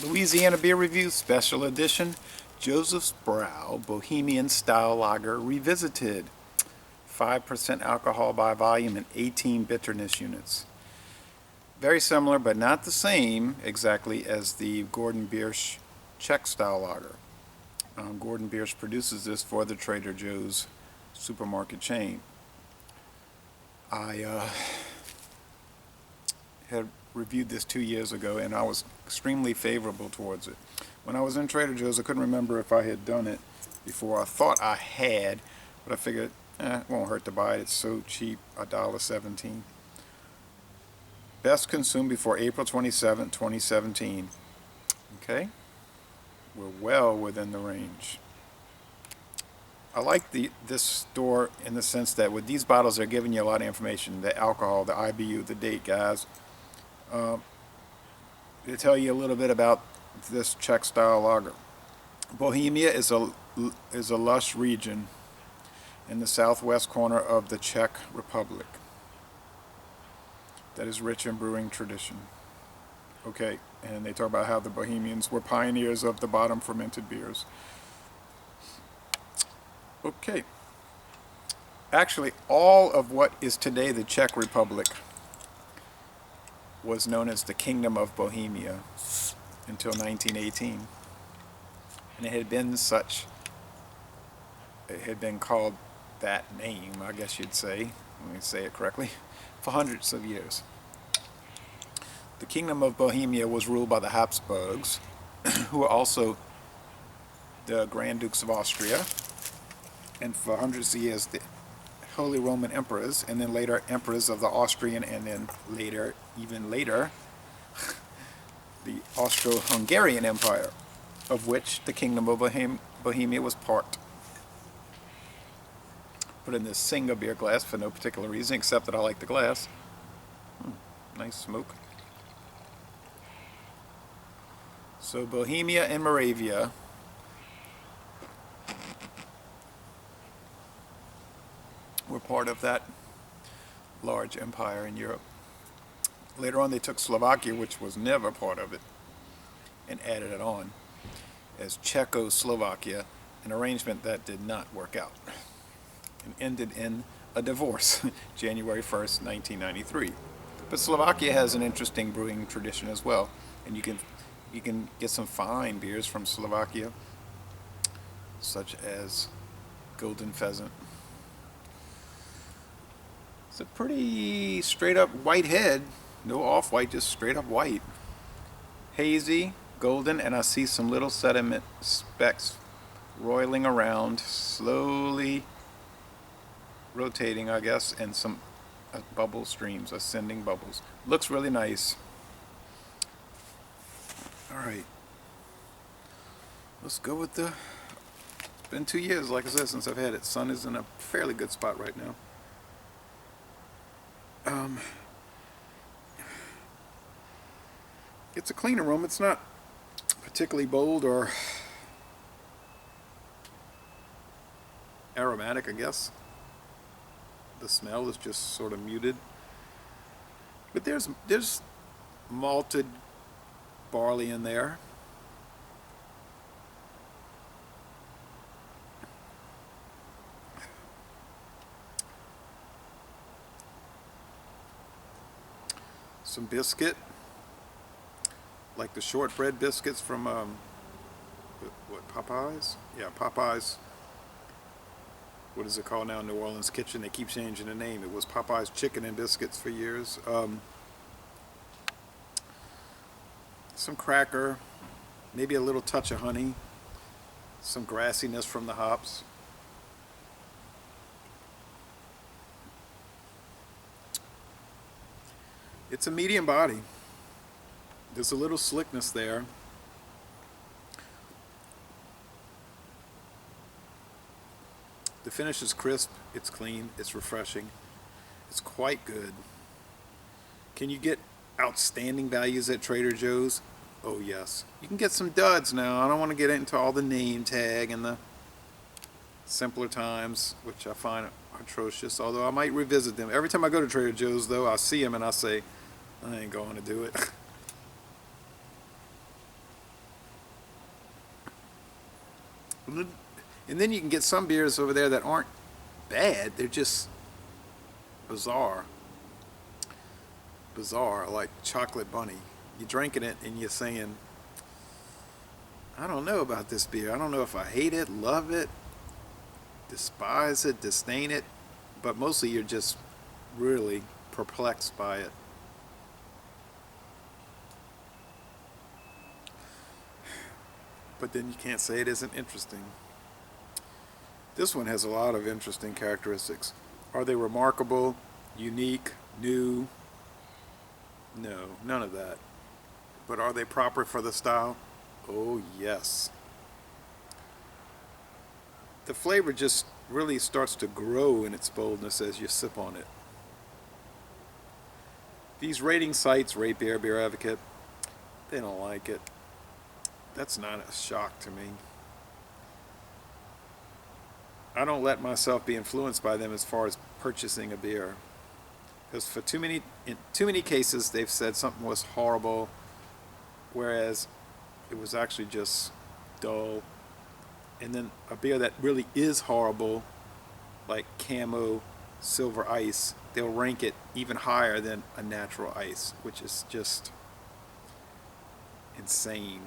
Louisiana Beer Review Special Edition, Josephsbrau Bohemian Style Lager Revisited. 5% alcohol by volume and 18 bitterness units. Very similar, but not the same exactly as the Gordon-Biersch Czech style lager. Gordon-Biersch produces this for the Trader Joe's supermarket chain. I had reviewed this 2 years ago, and I was extremely favorable towards it. When I was in Trader Joe's, I couldn't remember if I had done it before. I thought I had, but I figured, it won't hurt to buy it. It's so cheap, $1.17. Best consumed before April 27, 2017. Okay, we're well within the range. I like this store in the sense that with these bottles, they're giving you a lot of information: the alcohol, the IBU, the date, guys. They tell you a little bit about this Czech style lager. Bohemia is a lush region in the southwest corner of the Czech Republic that is rich in brewing tradition. Okay, and they talk about how the Bohemians were pioneers of the bottom fermented beers. Okay, actually all of what is today the Czech Republic was known as the Kingdom of Bohemia until 1918, and it had been called that name, I guess you'd say, let me say it correctly, for hundreds of years. The Kingdom of Bohemia was ruled by the Habsburgs, who were also the Grand Dukes of Austria, and for hundreds of years the Holy Roman Emperors, and then later Emperors of the Austrian, and then later, even later, the Austro-Hungarian Empire, of which the Kingdom of Bohemia was part. Put in this Singer beer glass for no particular reason, except that I like the glass. Nice smoke. So Bohemia and Moravia were part of that large empire in Europe. Later on they took Slovakia, which was never part of it, and added it on as Czechoslovakia, an arrangement that did not work out and ended in a divorce January 1st, 1993. But Slovakia has an interesting brewing tradition as well, and you can get some fine beers from Slovakia, such as Golden Pheasant. It's a pretty straight up white head, no off-white, just straight up white. Hazy, golden, and I see some little sediment specks roiling around, slowly rotating, I guess, and some bubble streams, ascending bubbles. Looks really nice. Alright, let's go with the... It's been 2 years, like I said, since I've had it. Sun is in a fairly good spot right now. It's a clean aroma. It's not particularly bold or aromatic, I guess. The smell is just sort of muted. But there's malted barley in there. Some biscuit, like the shortbread biscuits from Popeyes? Yeah, Popeyes. What is it called now? New Orleans Kitchen. They keep changing the name. It was Popeyes Chicken and Biscuits for years. Some cracker, maybe a little touch of honey, some grassiness from the hops. It's a medium body. There's a little slickness there. The finish is crisp, it's clean, it's refreshing, it's quite good. Can you get outstanding values at Trader Joe's? Oh yes. You can get some duds now. I don't want to get into all the name tag and the simpler times, which I find atrocious, although I might revisit them. Every time I go to Trader Joe's, though, I see them and I say, I ain't going to do it. And then you can get some beers over there that aren't bad. They're just bizarre. Bizarre, like Chocolate Bunny. You're drinking it and you're saying, I don't know about this beer. I don't know if I hate it, love it, despise it, disdain it, but mostly you're just really perplexed by it. But then you can't say it isn't interesting. This one has a lot of interesting characteristics. Are they remarkable, unique, new? No, none of that. But are they proper for the style? Oh, yes. The flavor just really starts to grow in its boldness as you sip on it. These rating sites, Rate Beer, Beer Advocate, they don't like it. That's not a shock to me. I don't let myself be influenced by them as far as purchasing a beer. Because in too many cases, they've said something was horrible, whereas it was actually just dull. And then a beer that really is horrible, like Camo Silver Ice, they'll rank it even higher than a natural ice, which is just insane.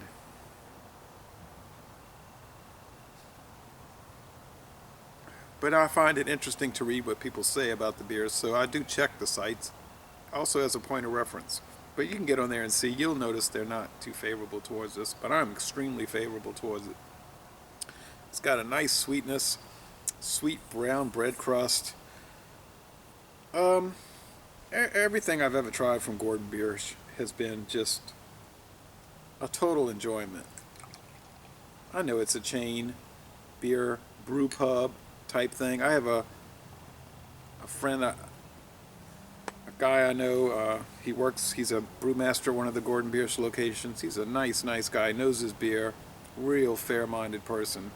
But I find it interesting to read what people say about the beers, so I do check the sites, also as a point of reference. But you can get on there and see. You'll notice they're not too favorable towards this, but I'm extremely favorable towards it. It's got a nice sweetness, sweet brown bread crust. Everything I've ever tried from Gordon-Biersch has been just a total enjoyment. I know it's a chain beer brew pub type thing. I have a friend, a guy I know, he's a brewmaster at one of the Gordon-Biersch locations. He's a nice guy, knows his beer, real fair-minded person.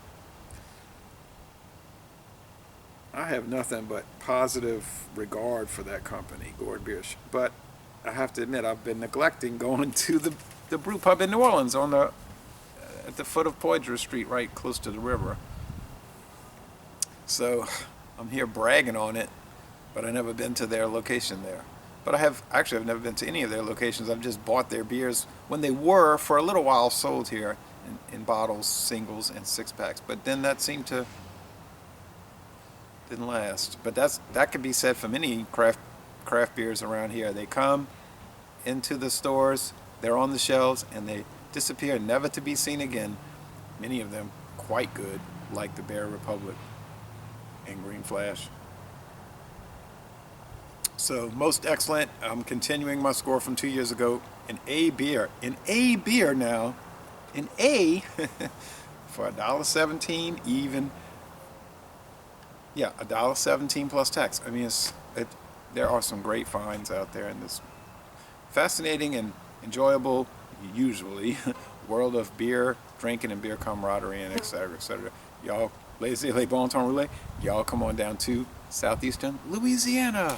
I have nothing but positive regard for that company, Gordon-Biersch. But I have to admit, I've been neglecting going to the brew pub in New Orleans at the foot of Poydras Street, right close to the river. So I'm here bragging on it, but I've never been to their location there. But I've never been to any of their locations. I've just bought their beers when they were, for a little while, sold here in bottles, singles, and 6-packs. But then that didn't last. But that could be said for many craft beers around here. They come into the stores, they're on the shelves, and they disappear, never to be seen again. Many of them quite good, like the Bear Republic and Green Flash. So most excellent. I'm continuing my score from 2 years ago. An A beer now, an A for $1.17 even. Yeah, $1.17 plus tax. I mean, there are some great finds out there in this fascinating and enjoyable, usually, world of beer drinking and beer camaraderie and etc. etc. Y'all, les bon temps roulé. Y'all come on down to southeastern Louisiana.